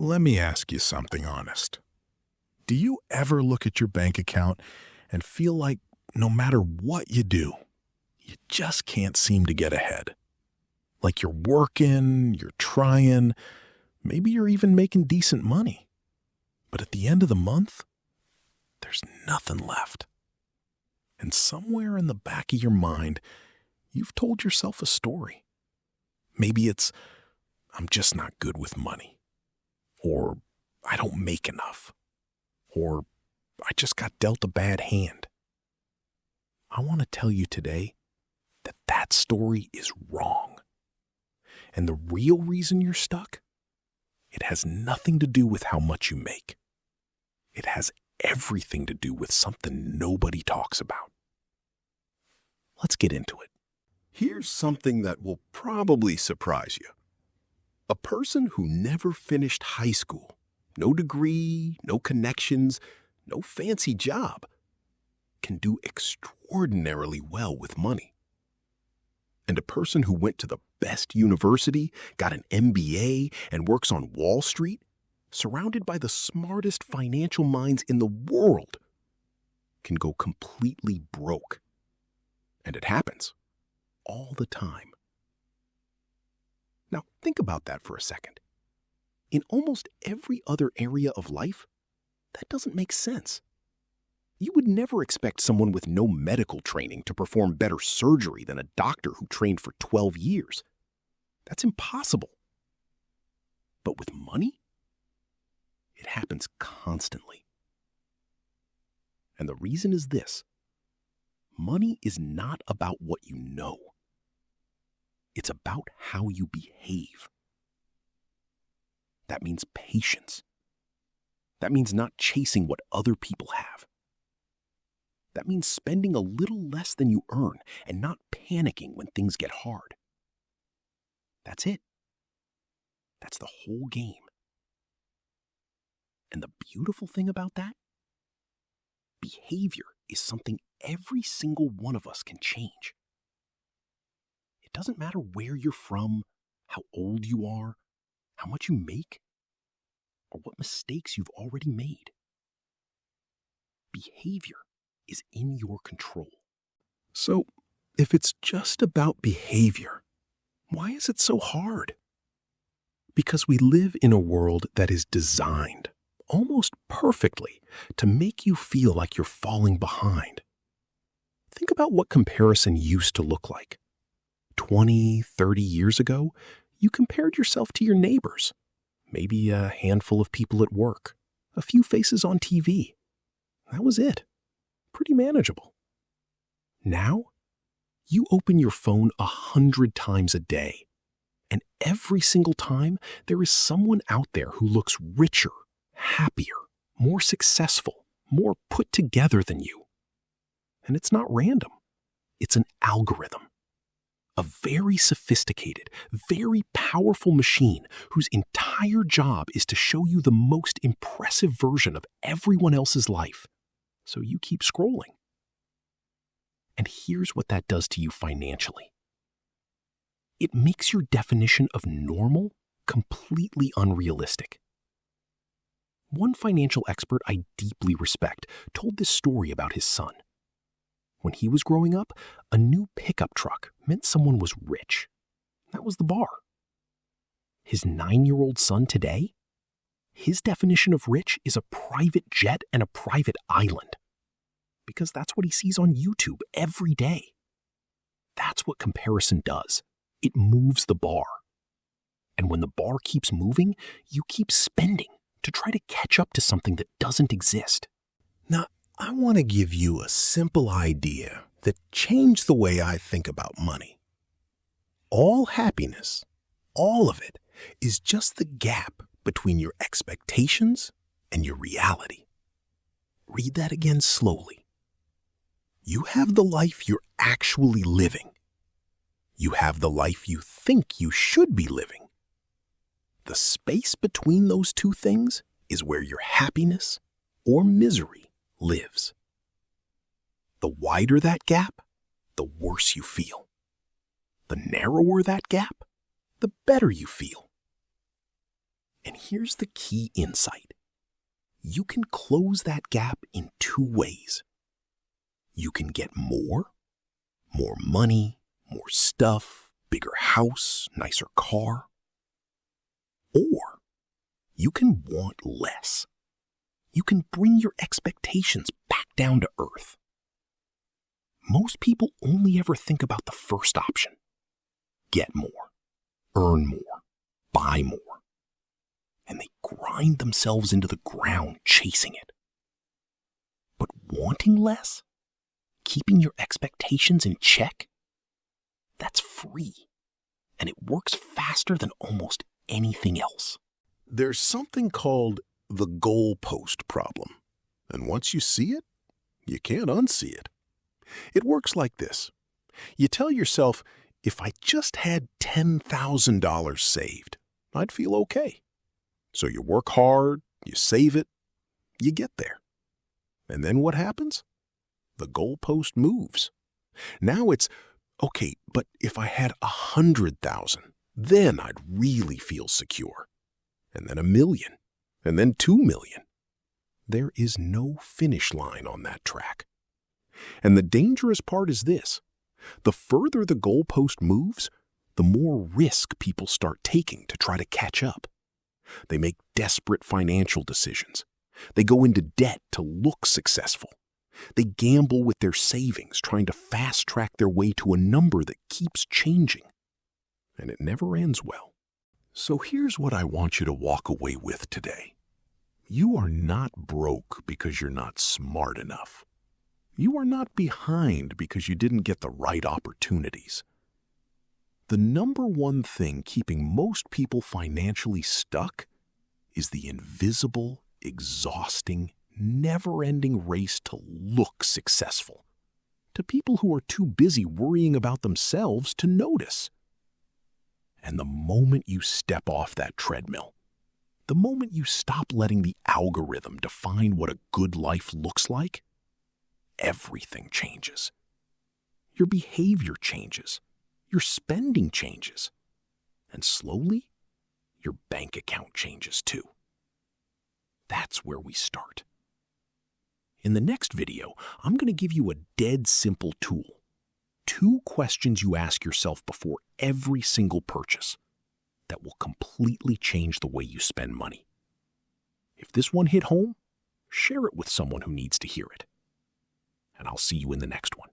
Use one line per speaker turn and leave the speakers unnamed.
Let me ask you something honest. Do you ever look at your bank account and feel like no matter what you do, you just can't seem to get ahead? Like you're working, you're trying, maybe you're even making decent money. But at the end of the month, there's nothing left. And somewhere in the back of your mind, you've told yourself a story. Maybe it's, I'm just not good with money. Or I don't make enough. Or I just got dealt a bad hand. I want to tell you today that that story is wrong. And the real reason you're stuck, it has nothing to do with how much you make. It has everything to do with something nobody talks about. Let's get into it.
Here's something that will probably surprise you. A person who never finished high school, no degree, no connections, no fancy job, can do extraordinarily well with money. And a person who went to the best university, got an MBA, and works on Wall Street, surrounded by the smartest financial minds in the world, can go completely broke. And it happens all the time. Now, think about that for a second. In almost every other area of life, that doesn't make sense. You would never expect someone with no medical training to perform better surgery than a doctor who trained for 12 years. That's impossible. But with money, it happens constantly. And the reason is this: money is not about what you know. It's about how you behave. That means patience. That means not chasing what other people have. That means spending a little less than you earn and not panicking when things get hard. That's it. That's the whole game. And the beautiful thing about that? Behavior is something every single one of us can change. It doesn't matter where you're from, how old you are, how much you make, or what mistakes you've already made. Behavior is in your control. So, if it's just about behavior, why is it so hard? Because we live in a world that is designed, almost perfectly, to make you feel like you're falling behind. Think about what comparison used to look like. 20, 30 years ago, you compared yourself to your neighbors, maybe a handful of people at work, a few faces on TV. That was it. Pretty manageable. Now, you open your phone 100 times a day, and every single time there is someone out there who looks richer, happier, more successful, more put together than you. And it's not random. It's an algorithm. A very sophisticated, very powerful machine whose entire job is to show you the most impressive version of everyone else's life. So you keep scrolling. And here's what that does to you financially. It makes your definition of normal completely unrealistic. One financial expert I deeply respect told this story about his son. When he was growing up, a new pickup truck meant someone was rich. That was the bar. His 9-year-old son today, his definition of rich is a private jet and a private island. Because that's what he sees on YouTube every day. That's what comparison does. It moves the bar. And when the bar keeps moving, you keep spending to try to catch up to something that doesn't exist.
Now, I want to give you a simple idea that changed the way I think about money. All happiness, all of it, is just the gap between your expectations and your reality. Read that again slowly. You have the life you're actually living. You have the life you think you should be living. The space between those two things is where your happiness or misery lives. The wider that gap, the worse you feel. The narrower that gap, the better you feel.
And here's the key insight. You can close that gap in two ways. You can get more money, more stuff, bigger house, nicer car. Or you can want less. You can bring your expectations back down to earth. Most people only ever think about the first option. Get more, earn more, buy more. And they grind themselves into the ground chasing it. But wanting less, keeping your expectations in check, that's free. And it works faster than almost anything else.
There's something called the goalpost problem. And once you see it, you can't unsee it. It works like this. You tell yourself, if I just had $10,000 saved, I'd feel okay. So you work hard, you save it, you get there. And then what happens? The goalpost moves. Now it's, okay, but if I had 100,000, then I'd really feel secure. And then 1 million, and then 2 million. There is no finish line on that track. And the dangerous part is this. The further the goalpost moves, the more risk people start taking to try to catch up. They make desperate financial decisions. They go into debt to look successful. They gamble with their savings, trying to fast-track their way to a number that keeps changing. And it never ends well. So here's what I want you to walk away with today. You are not broke because you're not smart enough. You are not behind because you didn't get the right opportunities. The number one thing keeping most people financially stuck is the invisible, exhausting, never-ending race to look successful, to people who are too busy worrying about themselves to notice. And the moment you step off that treadmill, the moment you stop letting the algorithm define what a good life looks like, everything changes. Your behavior changes. Your spending changes. And slowly, your bank account changes too. That's where we start. In the next video, I'm going to give you a dead simple tool. 2 questions you ask yourself before every single purchase that will completely change the way you spend money. If this one hit home, share it with someone who needs to hear it. And I'll see you in the next one.